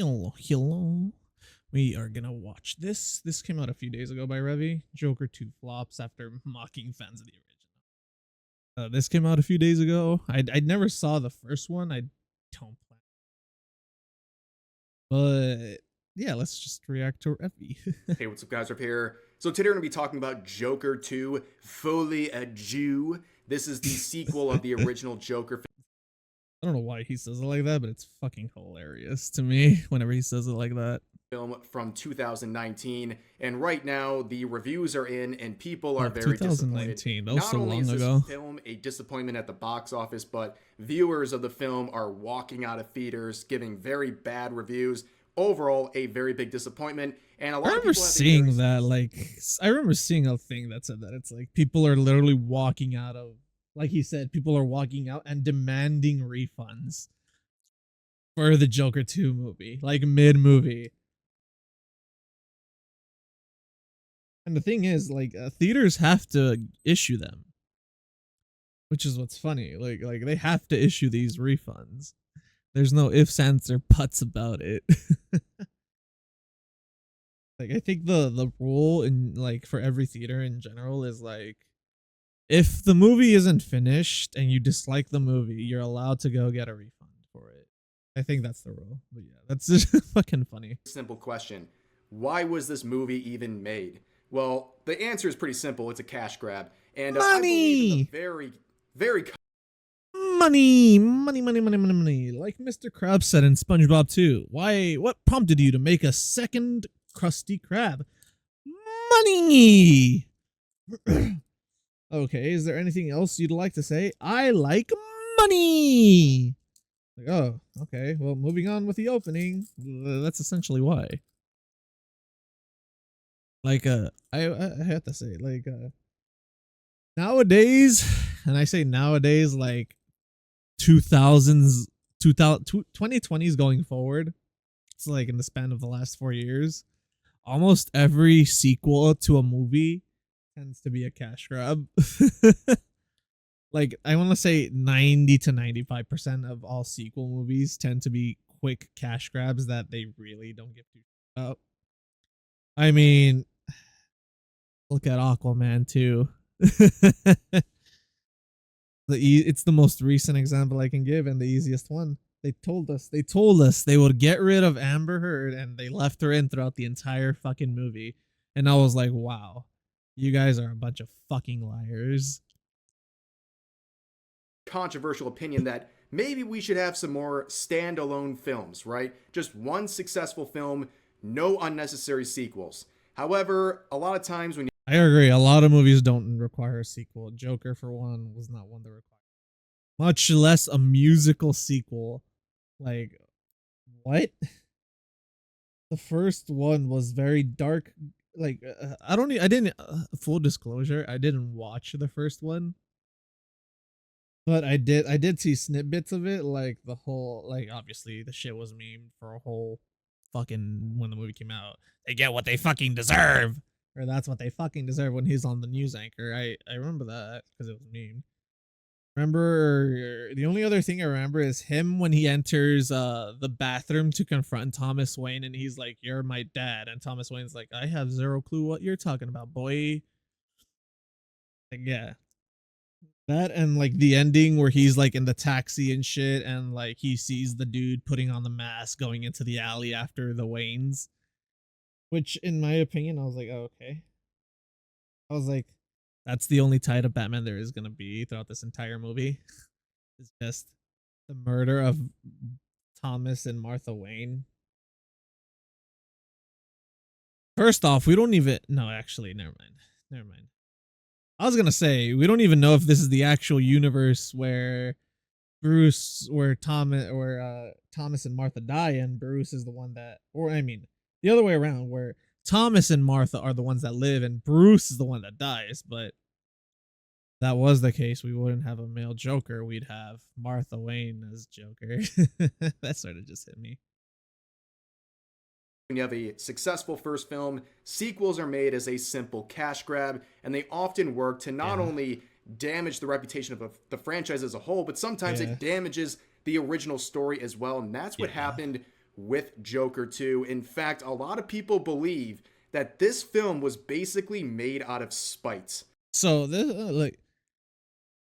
Hello, hello. We are gonna watch this. This came out a few days ago by Revy. Joker 2 flops after mocking fans of the original. This came out a few days ago. I never saw the first one. I don't plan, but yeah, let's just react to Revy. Hey, what's up, guys? Up here. So today we're going to be talking about Joker 2, Folie à Deux. This is the sequel of the original Joker I don't know why he says it like that, but it's fucking hilarious to me whenever he says it like that. film from 2019. And right now, the reviews are in and people are Oh, very disappointed. 2019. That was Not so only long is this ago. film a disappointment at the box office, but viewers of the film are walking out of theaters, giving very bad reviews. Overall, a very big disappointment. And a lot I of remember people have seeing that, like, I remember seeing a thing that said that it's like people are literally walking out of, like he said, people are walking out and demanding refunds for the Joker 2 movie, like mid movie. And the thing is, like, theaters have to issue them, which is what's funny. Like they have to issue these refunds. There's no ifs, ands, or buts about it. Like, I think the rule in, like, for every theater in general is like, if the movie isn't finished and you dislike the movie, you're allowed to go get a refund for it. I think that's the rule. But yeah, that's just fucking funny. simple question. Why was this movie even made? Well, the answer is pretty simple. It's a cash grab. And I believe in the Money! very Money! Money, money, money, money, money. Like Mr. Krabs said in SpongeBob 2. Why, what prompted you to make a second Krusty Krab? Money! Okay, is there anything else you'd like to say? I like money! Like, oh, okay. Well, moving on with the opening. That's essentially why. Like, I have to say, like, nowadays, and I say nowadays, like 2000s, 2020s going forward, it's like in the span of the last 4 years, almost every sequel to a movie tends to be a cash grab. Like, I want to say 90 to 95% of all sequel movies tend to be quick cash grabs that they really don't give two shits about. I mean, look at Aquaman 2. It's the most recent example I can give and the easiest one. They told us they would get rid of Amber Heard and they left her in throughout the entire fucking movie. And I was like, wow, you guys are a bunch of fucking liars. controversial opinion that maybe we should have some more standalone films, right? Just one successful film, no unnecessary sequels. However, a lot of times when I agree. A lot of movies don't require a sequel. Joker, for one, was not one that required, much less a musical sequel. Like, what? The first one was very dark. Like, I didn't, full disclosure, I didn't watch the first one, but I did see snippets of it. Like, the whole, like, obviously the shit was memed for a whole fucking, when the movie came out. They get what they fucking deserve. Or that's what they fucking deserve when he's on the news anchor. I remember that because it was memed. Remember, the only other thing I remember is him when he enters the bathroom to confront Thomas Wayne and he's like, "You're my dad," and Thomas Wayne's like, "I have zero clue what you're talking about, boy." Like, yeah, that, and like the ending where he's like in the taxi and shit, and like he sees the dude putting on the mask going into the alley after the Waynes, which in my opinion I was like, oh, okay. I was like, that's the only type of Batman there is gonna be throughout this entire movie. It's just the murder of Thomas and Martha Wayne. First off, we don't even, no, actually, never mind. Never mind. I was gonna say we don't even know if this is the actual universe where Thomas and Martha die, and Bruce is the one that, or I mean, the other way around, where Thomas and Martha are the ones that live, and Bruce is the one that dies. But if that was the case, we wouldn't have a male Joker. We'd have Martha Wayne as Joker. That sort of just hit me. you have a successful first film, sequels are made as a simple cash grab, and they often work to not Yeah. only damage the reputation of the franchise as a whole, but sometimes Yeah. it damages the original story as well. And that's what Yeah. happened with Joker 2. In fact, a lot of people believe that this film was basically made out of spite. So this,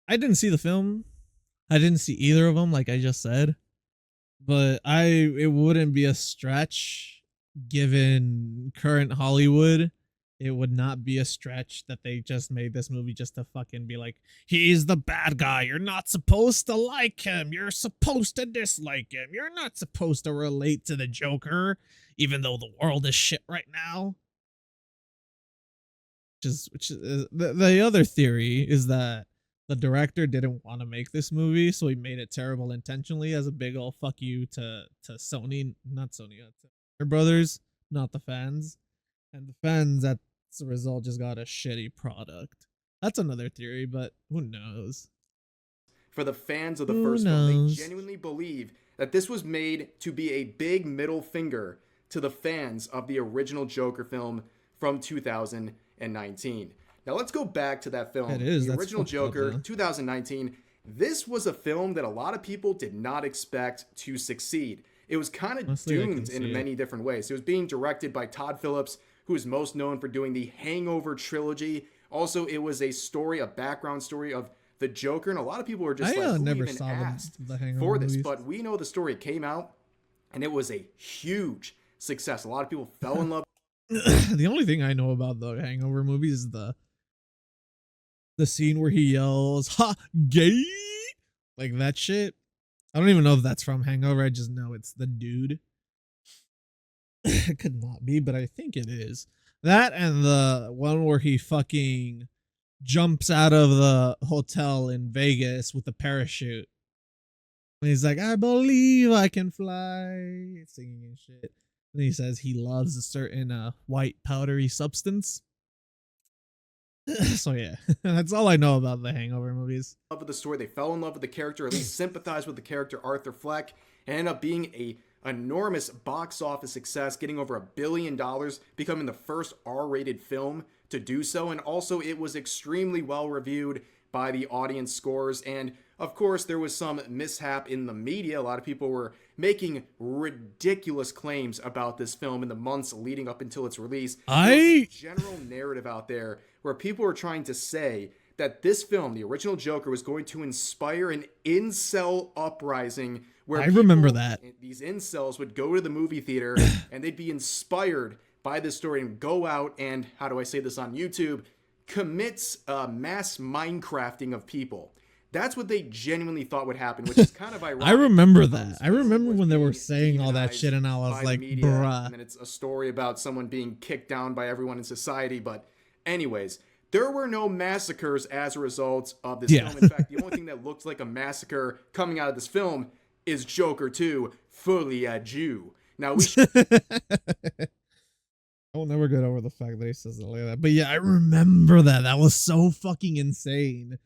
I didn't see the film. I didn't see either of them, like I just said. But it wouldn't be a stretch given current Hollywood. It would not be a stretch that they just made this movie just to fucking be like, he's the bad guy. You're not supposed to like him. You're supposed to dislike him. You're not supposed to relate to the Joker, even though the world is shit right now. Which is the other theory is that the director didn't want to make this movie, so he made it terrible intentionally as a big ol' fuck you to Sony, not Sony, to Warner Brothers, not the fans, and the fans as a result just got a shitty product. That's another theory, but who knows? For the fans of the Who first film, they knows? genuinely believe that this was made to be a big middle finger to the fans of the original Joker film from 2019. Now let's go back to that film. It is. The That's original fucked up, Joker, though. 2019. This was a film that a lot of people did not expect to succeed. It was kind of Honestly, I can doomed see in it. many different ways. It was being directed by Todd Phillips, who is most known for doing the Hangover trilogy. Also, it was a story, a background story of the Joker, and a lot of people were just I like, who never even saw asked the Hangover for this? movies. But we know the story came out, and it was a huge success. A lot of people fell in love. The only thing I know about the Hangover movies is the scene where he yells "ha gay," like that shit. I don't even know if that's from Hangover. I just know it's the dude. It could not be, but I think it is. That and the one where he fucking jumps out of the hotel in Vegas with a parachute. And he's like, I believe I can fly, singing and shit. And he says he loves a certain white powdery substance. So yeah, that's all I know about the Hangover movies. Love with the story. They fell in love with the character, at least sympathized with the character Arthur Fleck, and ended up being a enormous box office success, getting over $1 billion, becoming the first R-rated film to do so. And also, it was extremely well reviewed by the audience scores. And of course, there was some mishap in the media. A lot of people were making ridiculous claims about this film in the months leading up until its release. There was a general narrative out there where people were trying to say that this film, the original Joker, was going to inspire an incel uprising where I remember that. these incels would go to the movie theater and they'd be inspired by this story and go out and, how do I say this on YouTube, commits mass Minecrafting of people. That's what they genuinely thought would happen, which is kind of ironic. I remember that. I remember when they were saying all that shit, and I was like, bruh. And then it's a story about someone being kicked down by everyone in society. But anyways, there were no massacres as a result of this film. In fact, the only thing that looked like a massacre coming out of this film is Joker 2, Fully a Jew. Now, we should... I'll never get over the fact that he says it like that. But yeah, I remember that. That was so fucking insane.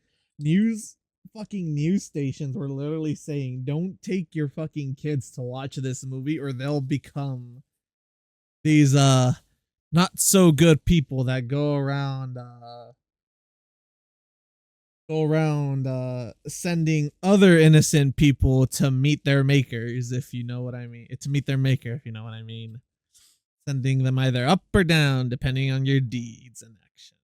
Fucking news stations were literally saying, don't take your fucking kids to watch this movie or they'll become these not so good people that go around sending other innocent people to meet their makers, if you know what I mean. To meet their maker, if you know what I mean. Sending them either up or down depending on your deeds and actions.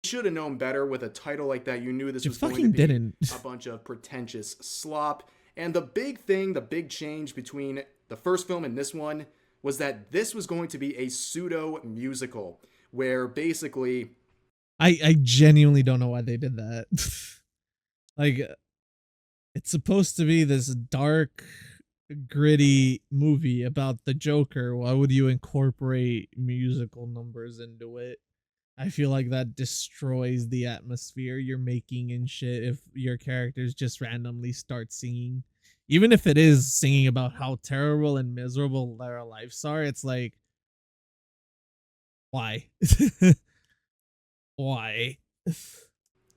Should have known better with a title like that. You knew this was going to be a bunch of pretentious slop. And the big thing, the big change between the first film and this one was that this was going to be a pseudo musical where basically I genuinely don't know why they did that. Like, it's supposed to be this dark, gritty movie about the Joker. Why would you incorporate musical numbers into it? I feel like that destroys the atmosphere you're making and shit if your characters just randomly start singing. Even if it is singing about how terrible and miserable their lives are, it's like, why? Why?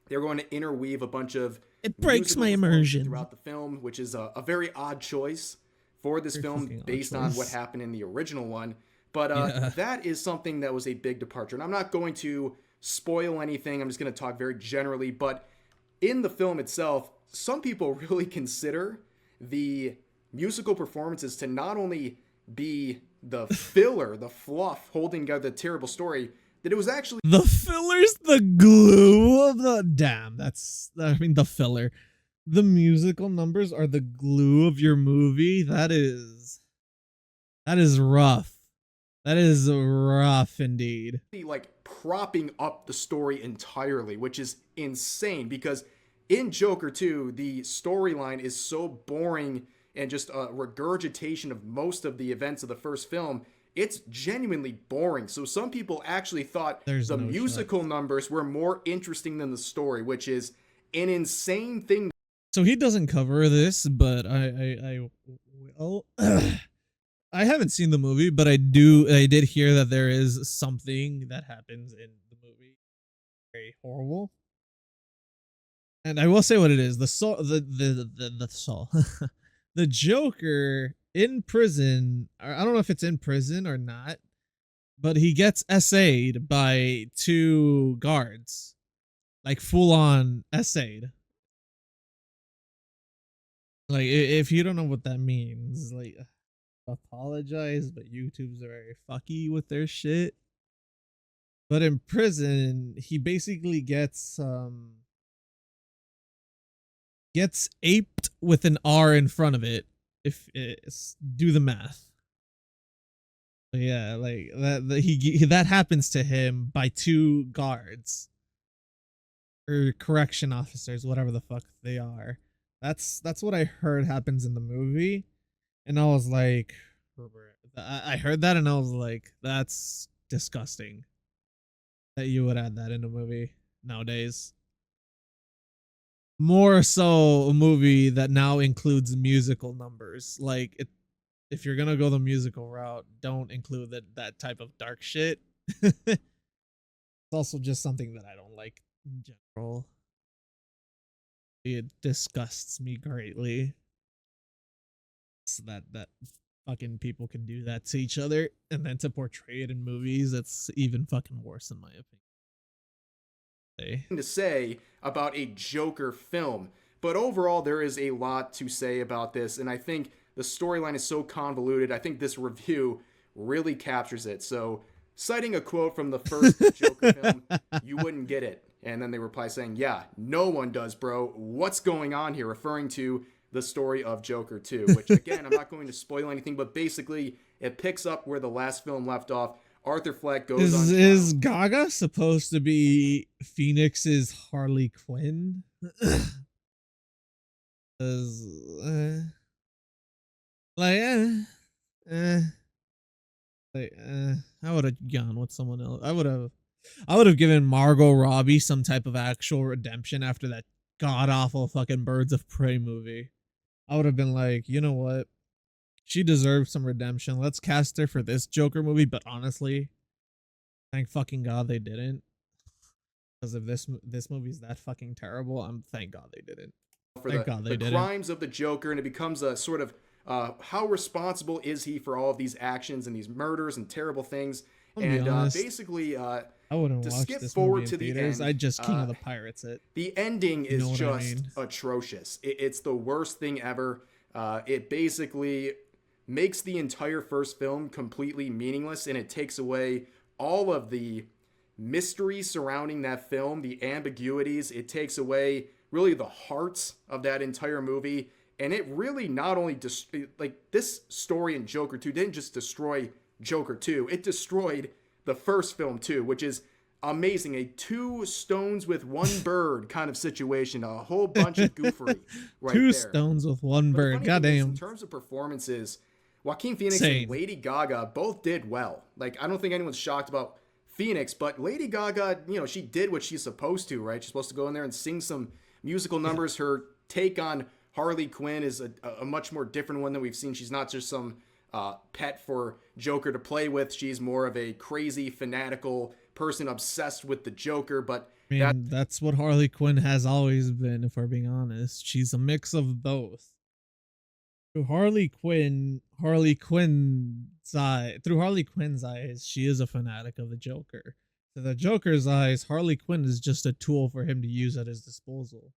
they're going to interweave a bunch of It breaks my immersion throughout the film, which is a very odd choice for this film based on what happened in the original one. But that is something that was a big departure. And I'm not going to spoil anything. I'm just going to talk very generally. But in the film itself, some people really consider the musical performances to not only be the filler, the fluff holding together the terrible story, that it was actually The filler's the glue of the damn. I mean the filler. The musical numbers are the glue of your movie. That is rough. That is rough indeed. like propping up the story entirely, which is insane because in Joker 2, the storyline is so boring and just a regurgitation of most of the events of the first film. It's genuinely boring. So some people actually thought There's the no shot. musical numbers were more interesting than the story, which is an insane thing. So he doesn't cover this, but I will. I haven't seen the movie, but I did hear that there is something that happens in the movie very horrible. And I will say what it is. The soul the soul. The Joker in prison, I don't know if it's in prison or not, but he gets SA'd by two guards. Like full on SA'd. Like if you don't know what that means, like apologize, but YouTube's very fucky with their shit. But in prison, he basically gets aped with an R in front of it. If it's, do the math. But yeah, like that happens to him by two guards or correction officers, whatever the fuck they are. That's what I heard happens in the movie, and I was like, I heard that and I was like, that's disgusting that you would add that in a movie nowadays. More so a movie that now includes musical numbers. Like if you're gonna go the musical route, don't include that type of dark shit. It's also just something that I don't like in general. It disgusts me greatly. So that fucking people can do that to each other, and then to portray it in movies, that's even fucking worse in my opinion. To say about a Joker film. But overall, there is a lot to say about this, and I think the storyline is so convoluted. I think this review really captures it. So, citing a quote from the first Joker film, you wouldn't get it. And then they reply saying, yeah, no one does, bro. What's going on here? Referring to the story of Joker 2, which, again, I'm not going to spoil anything, but basically, it picks up where the last film left off. Arthur Fleck goes on. Is Gaga supposed to be Phoenix's Harley Quinn? Like, I would have gone with someone else. I would have given Margot Robbie some type of actual redemption after that god awful fucking Birds of Prey movie. I would have been like, you know what? She deserves some redemption. Let's cast her for this Joker movie. But honestly, thank fucking God they didn't. Because if this movie's that fucking terrible, thank God they didn't. For the crimes of the Joker, and it becomes a sort of how responsible is he for all of these actions and these murders and terrible things. And basically, I wouldn't to watch skip this forward movie to the theaters. end, I just King of the Pirates it. The ending is just atrocious. It's the worst thing ever. It basically makes the entire first film completely meaningless, and it takes away all of the mystery surrounding that film, the ambiguities. It takes away really the heart of that entire movie. And it really not only like this story in Joker 2 didn't just destroy Joker 2, it destroyed the first film too, which is amazing. A two stones with one bird kind of situation, a whole bunch of goofery right two there. Stones with one bird. Goddamn. In terms of performances, Joaquin Phoenix and Lady Gaga both did well. Like, I don't think anyone's shocked about Phoenix, but Lady Gaga, you know, she did what she's supposed to, right? She's supposed to go in there and sing some musical numbers. Her take on Harley Quinn is a much more different one than we've seen. She's not just some pet for Joker to play with. She's more of a crazy, fanatical person obsessed with the Joker. But I mean, that's what Harley Quinn has always been, if we're being honest. She's a mix of both. Through Harley Quinn's eyes, she is a fanatic of the Joker. To the Joker's eyes, Harley Quinn is just a tool for him to use at his disposal.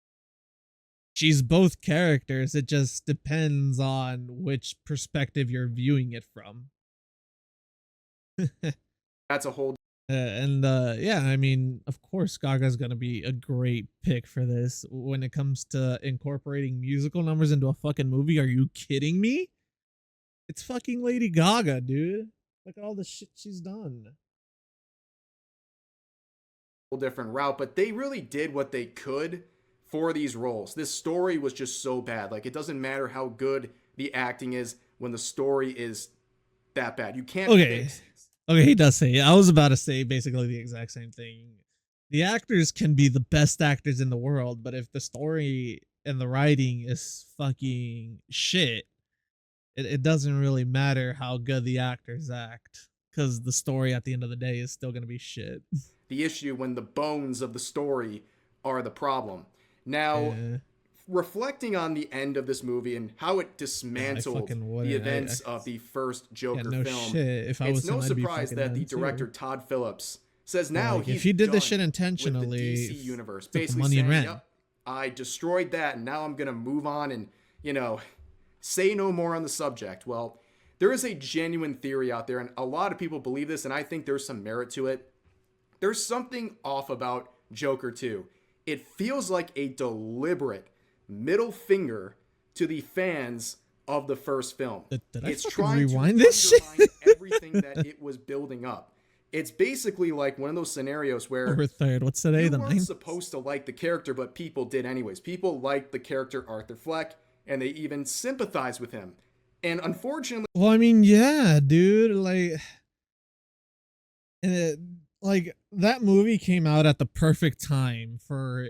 she's both characters. It just depends on which perspective you're viewing it from. That's a whole And yeah, I mean, of course, Gaga's gonna be a great pick for this when it comes to incorporating musical numbers into a fucking movie. Are you kidding me? It's fucking Lady Gaga, dude. Look at all the shit she's done. different route, but they really did what they could for these roles. This story was just so bad. Like, it doesn't matter how good the acting is when the story is that bad. You can't Okay. fix. Okay, he does say. I was about to say basically the exact same thing. The actors can be the best actors in the world, but if the story and the writing is fucking shit, it doesn't really matter how good the actors act because the story at the end of the day is still gonna be shit. The issue when the bones of the story are the problem. Now, Yeah. reflecting on the end of this movie and how it dismantled the events of the first Joker no film, shit. If I was it's no him, I'd be surprise fucking that the done, too. director Todd Phillips says now Like, he's if he did this shit done intentionally, with the DC universe, took the basically money saying, and ran. "Yep, I destroyed that, and now I'm gonna move on and say no more on the subject." Well, there is a genuine theory out there, and a lot of people believe this, and I think there's some merit to it. There's something off about Joker 2. It feels like a deliberate middle finger to the fans of the first film. Did I It's fucking trying rewind to this shit? undermine everything that it was building up. It's basically like one of those scenarios where Over third. What's today? you The weren't 9th? supposed to like the character, but people did anyways. People liked the character Arthur Fleck, and they even sympathized with him. And unfortunately, Well, I mean, yeah, dude. Like that movie came out at the perfect time for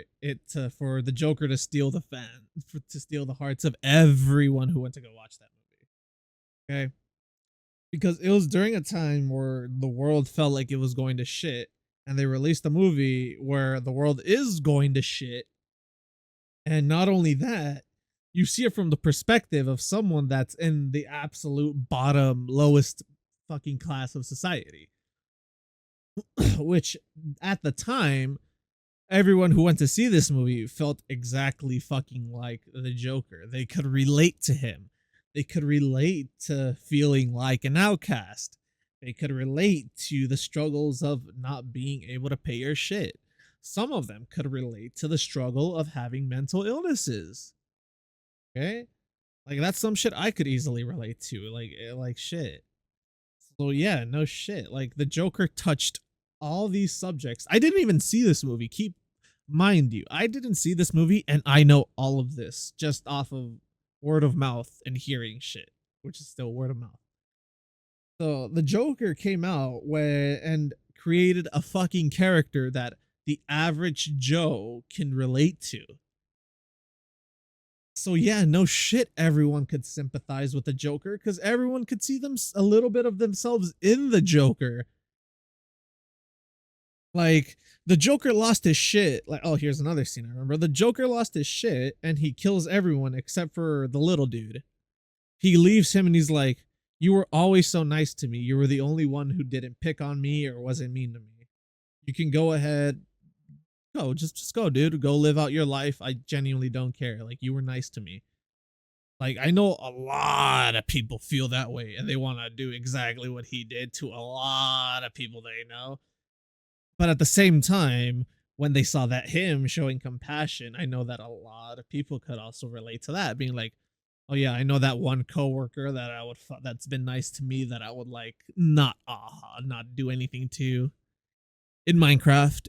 for the Joker to steal the to steal the hearts of everyone who went to go watch that movie. Okay, because it was during a time where the world felt like it was going to shit, and they released a movie where the world is going to shit, and not only that, you see it from the perspective of someone that's in the absolute bottom, lowest fucking class of society. Which at the time, everyone who went to see this movie felt exactly fucking like the Joker. They could relate to him. They could relate to feeling like an outcast. They could relate to the struggles of not being able to pay your shit. Some of them could relate to the struggle of having mental illnesses. Okay? Like that's some shit I could easily relate to. Like shit. So yeah, no shit. Like the Joker touched all these subjects. I didn't even see this movie. Keep mind you, I didn't see this movie and I know all of this just off of word of mouth and hearing shit, which is still word of mouth. So the Joker came out and created a fucking character that the average Joe can relate to. So yeah, no shit, everyone could sympathize with the Joker because everyone could see them a little bit of themselves in the Joker. Like the Joker lost his shit. Like, oh, here's another scene I remember. The Joker lost his shit and he kills everyone except for the little dude. He leaves him and he's like, "You were always so nice to me. You were the only one who didn't pick on me or wasn't mean to me. You can go ahead. Go, just go, dude. Go live out your life. I genuinely don't care. Like, you were nice to me." Like, I know a lot of people feel that way and they want to do exactly what he did to a lot of people they know. But at the same time, when they saw that him showing compassion, I know that a lot of people could also relate to that, being like, "Oh yeah, I know that one coworker that that's been nice to me that I would like not do anything to in Minecraft."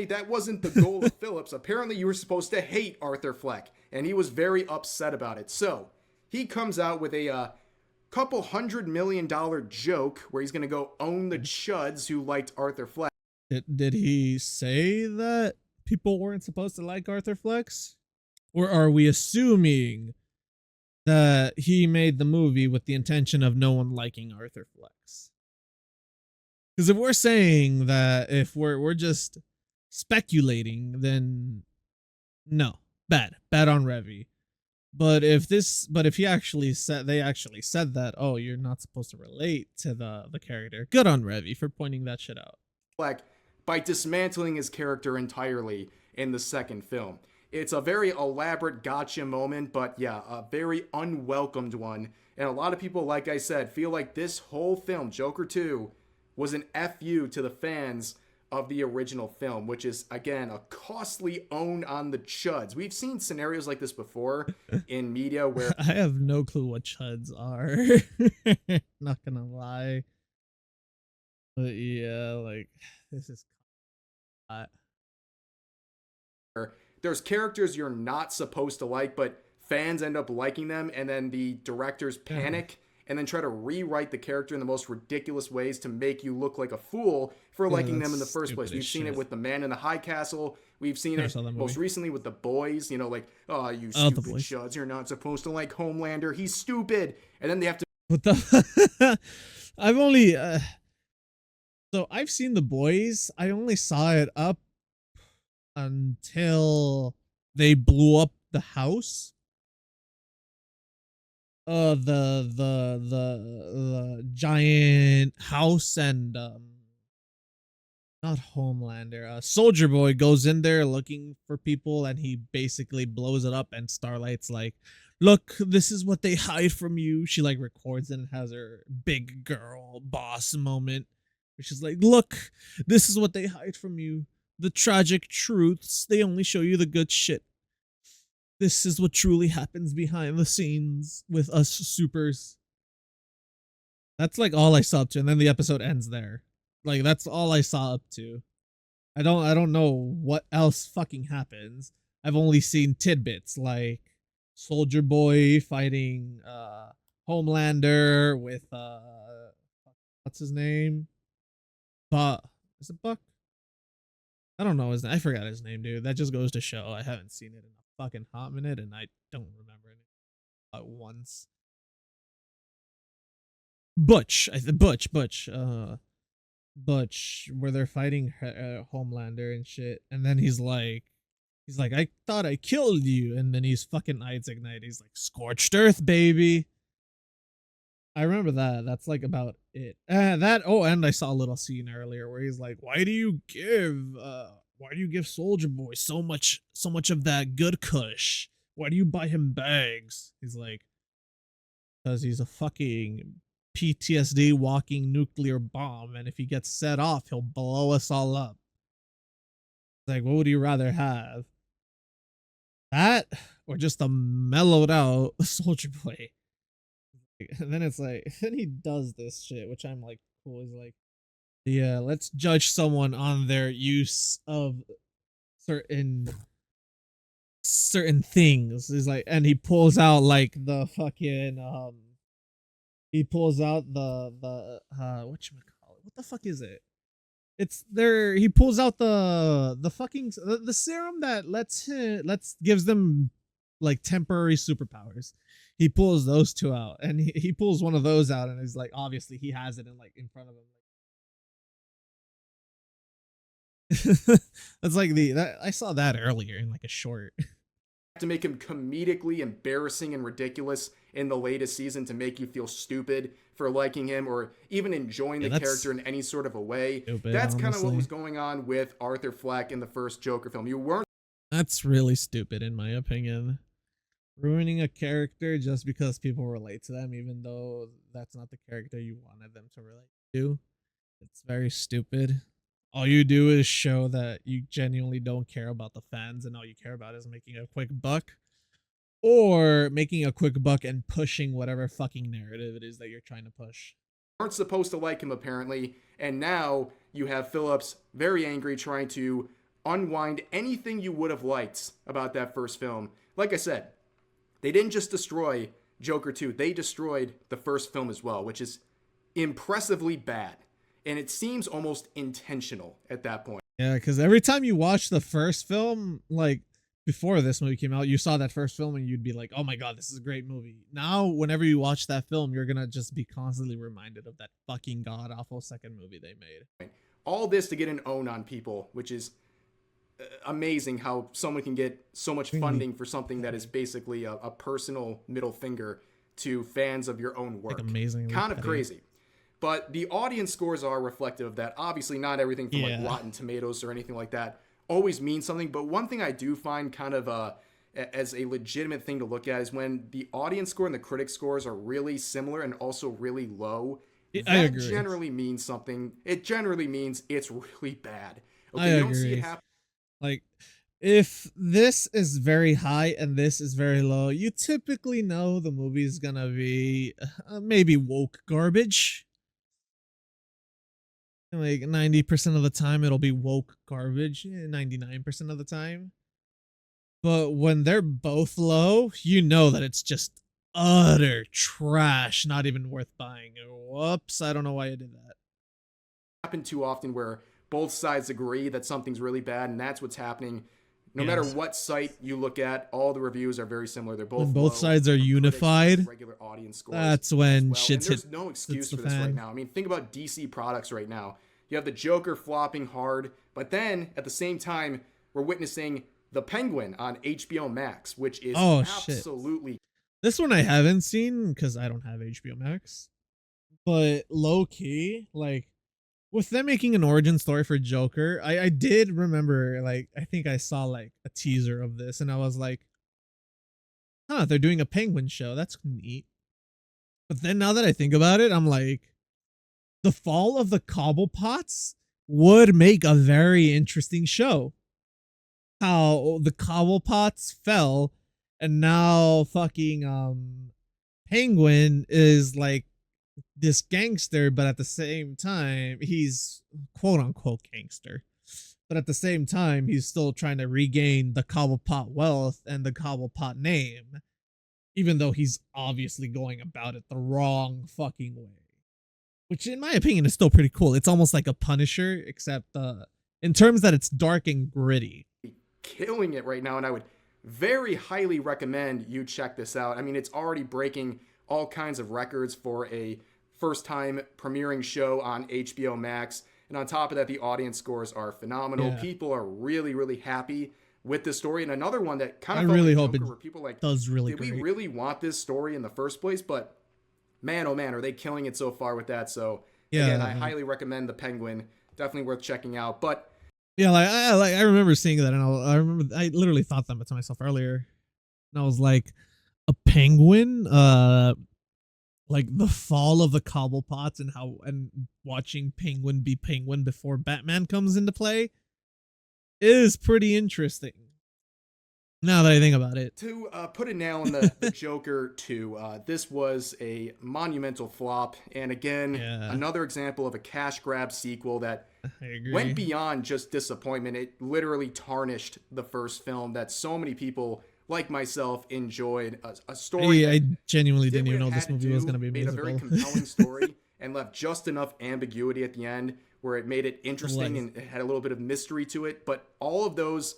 that wasn't the goal of Phillips. Apparently, you were supposed to hate Arthur Fleck, and he was very upset about it. So he comes out with a couple $100 million joke where he's going to go own the chuds who liked Arthur Fleck. Did he say that people weren't supposed to like Arthur Flex? Or are we assuming that he made the movie with the intention of no one liking Arthur Flex? Because if we're saying that, if we're just speculating, then no, bad on Revy. But if he actually said, they actually said that, oh, you're not supposed to relate to the character, good on Revy for pointing that shit out. By dismantling his character entirely in the second film. It's a very elaborate gotcha moment, but yeah, a very unwelcomed one. And a lot of people, like I said, feel like this whole film, Joker 2, was an FU to the fans of the original film, which is, again, a costly own on the chuds. We've seen scenarios like this before in media where I have no clue what chuds are. Not gonna lie. But yeah, like this is hot. there's characters you're not supposed to like, but fans end up liking them, and then the directors panic and then try to rewrite the character in the most ridiculous ways to make you look like a fool for liking them in the first place. We've seen it with The Man in the High Castle. We've seen it most recently with The Boys. You know, like, oh, you stupid chuds, you're not supposed to like Homelander. He's stupid. And then they have to. What the? I've only. So I've seen The Boys. I only saw it up until they blew up the house. The giant house, and not Homelander, Soldier Boy goes in there looking for people, and he basically blows it up, and Starlight's like, look, this is what they hide from you. She like records and has her big girl boss moment, which is like, look, this is what they hide from you, the tragic truths. They only show you the good shit. This is what truly happens behind the scenes with us supers. That's like all I saw up to, and then the episode ends there. Like that's all I saw up to. I don't know what else fucking happens. I've only seen tidbits like Soldier Boy fighting Homelander with what's his name? Buck. Is it Buck? I don't know his name. I forgot his name, dude. That just goes to show I haven't seen it in a fucking hot minute, and I don't remember it once. Butch, Butch, where they're fighting Homelander and shit, and then he's like, I thought I killed you, and then he's fucking Isaac Knight. He's like, scorched earth, baby. I remember that. That's like about it. And I saw a little scene earlier where he's like, why do you give Soldier Boy so much of that good kush? Why do you buy him bags? He's like, because he's a fucking PTSD walking nuclear bomb, and if he gets set off, he'll blow us all up. Like, what would you rather have? That or just a mellowed out Soldier Boy? And then it's like, then he does this shit, which I'm like, cool. He's like, yeah, let's judge someone on their use of certain things. He's like, and he pulls out like the fucking he pulls out the whatchamacallit, what the fuck is it? It's there. He pulls out the fucking the serum that gives them like temporary superpowers. He pulls those two out, and he pulls one of those out, and he's like, obviously he has it in front of him. That's like I saw that earlier in like a short. To make him comedically embarrassing and ridiculous in the latest season to make you feel stupid for liking him or even enjoying the character in any sort of a way. That's kind of what was going on with Arthur Fleck in the first Joker film. You weren't. That's really stupid, in my opinion. Ruining a character just because people relate to them, even though that's not the character you wanted them to relate to. It's very stupid. All you do is show that you genuinely don't care about the fans, and all you care about is making a quick buck, or making a quick buck and pushing whatever fucking narrative it is that you're trying to push. Weren't supposed to like him, apparently, and now you have Phillips very angry, trying to unwind anything you would have liked about that first film. Like I said, they didn't just destroy Joker 2, they destroyed the first film as well, which is impressively bad. And it seems almost intentional at that point. Yeah, because every time you watch the first film, like before this movie came out, you saw that first film and you'd be like, oh my god, this is a great movie. Now, whenever you watch that film, you're gonna just be constantly reminded of that fucking god-awful second movie they made. All this to get an own on people, which is amazing how someone can get so much funding for something that is basically a personal middle finger to fans of your own work. Like amazing. Kind of crazy. But the audience scores are reflective of that. Obviously, not everything from like Rotten Tomatoes or anything like that always mean something. But one thing I do find kind of as a legitimate thing to look at is when the audience score and the critic scores are really similar and also really low. I That agree. generally means something. It generally means it's really bad. I Okay, you don't see it agree. happen Like, if this is very high and this is very low, you typically know the movie's gonna be maybe woke garbage. Like 90% of the time, it'll be woke garbage. 99% of the time. But when they're both low, you know that it's just utter trash, not even worth buying. Whoops, I don't know why I did that. too often where both sides agree that something's really bad, and that's what's happening. No matter Yes. what site you look at, all the reviews are very similar. They're When both both low sides are from critics and unified, regular audience scores that's as when well. And shit's there's no hits excuse the for this right fan. now. I mean, think about DC products right now. You have the Joker flopping hard, but then at the same time, we're witnessing The Penguin on HBO Max, which is Oh shit. absolutely This one I haven't seen because I don't have HBO Max. But low key, like with them making an origin story for Joker, I did remember, like, I think I saw like a teaser of this and I was like, huh, they're doing a penguin show. That's neat. But then now that I think about it, I'm like, the fall of the Cobblepots would make a very interesting show. How the Cobblepots fell and now fucking Penguin is like this gangster, but at the same time, he's quote unquote gangster. But at the same time, he's still trying to regain the Cobblepot wealth and the Cobblepot name, even though he's obviously going about it the wrong fucking way. Which, in my opinion, is still pretty cool. It's almost like a Punisher, except in terms that it's dark and gritty. killing it right now, and I would very highly recommend you check this out. I mean, it's already breaking all kinds of records for a first time premiering show on HBO Max. And on top of that, the audience scores are phenomenal. Yeah, People are really, really happy with this story. And another one that kind I of felt really like hope it Joker, where people are like, does really did we great. really want this story in the first place? But man, oh man, are they killing it so far with that. So again, I Yeah, highly recommend The Penguin. Definitely worth checking out. But yeah. Like I remember seeing that, and I remember I literally thought that to myself earlier, and I was like, a penguin, like the fall of the Cobblepots and how and watching Penguin be Penguin before Batman comes into play is pretty interesting. Now that I think about it. to put a nail in the Joker 2, this was a monumental flop. And again, Yeah, another example of a cash grab sequel that I went agree. beyond just disappointment. It literally tarnished the first film that so many people, like myself, enjoyed. A story I that genuinely did didn't what even it know had this to movie was do, gonna be a made a very musical. compelling story, and left just enough ambiguity at the end where it made it interesting Like, and it had a little bit of mystery to it. But all of those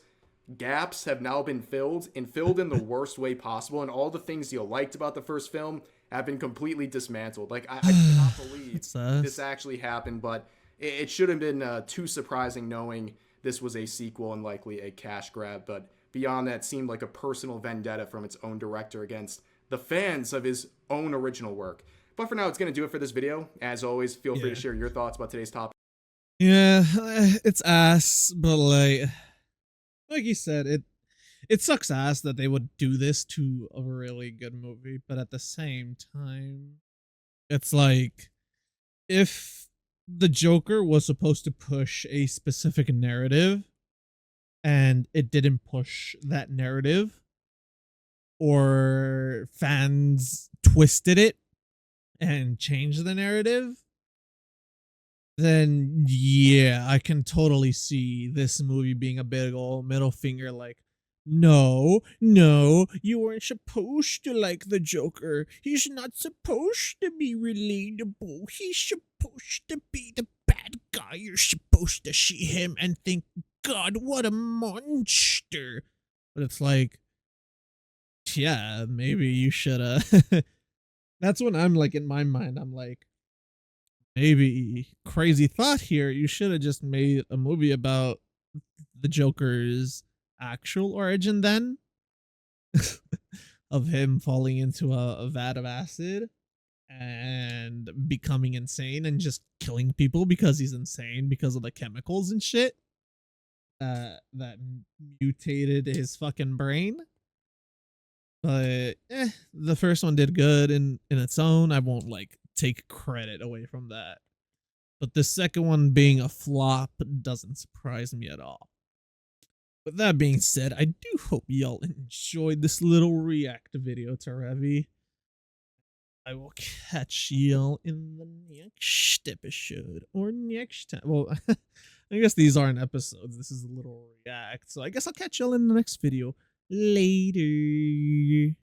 gaps have now been filled and filled in the worst way possible, and all the things you liked about the first film have been completely dismantled. Like I cannot believe it's this us. actually happened, but it should have been too surprising knowing this was a sequel and likely a cash grab. But beyond that, it seemed like a personal vendetta from its own director against the fans of his own original work. But for now, it's going to do it for this video. As always, feel free to Yeah, share your thoughts about today's topic. yeah, it's ass, but like you said, it sucks ass that they would do this to a really good movie, but at the same time, it's like if the Joker was supposed to push a specific narrative and it didn't push that narrative, or fans twisted it and changed the narrative, then yeah, I can totally see this movie being a big old middle finger like, no, no, you weren't supposed to like the Joker. He's not supposed to be relatable. He's supposed to be the bad guy. You're supposed to see him and think, God, what a monster. But it's like, yeah, maybe you should that's when I'm like, in my mind, I'm like, maybe crazy thought here. You should have just made a movie about the Joker's actual origin then of him falling into a vat of acid and becoming insane and just killing people because he's insane because of the chemicals and shit. that mutated his fucking brain. But the first one did good in its own. I won't like take credit away from that. But the second one being a flop doesn't surprise me at all. With that being said, I do hope y'all enjoyed this little react video to Revy. I will catch y'all in the next episode or next time. Well, I guess these aren't episodes. This is a little react. So I guess I'll catch y'all in the next video. Later.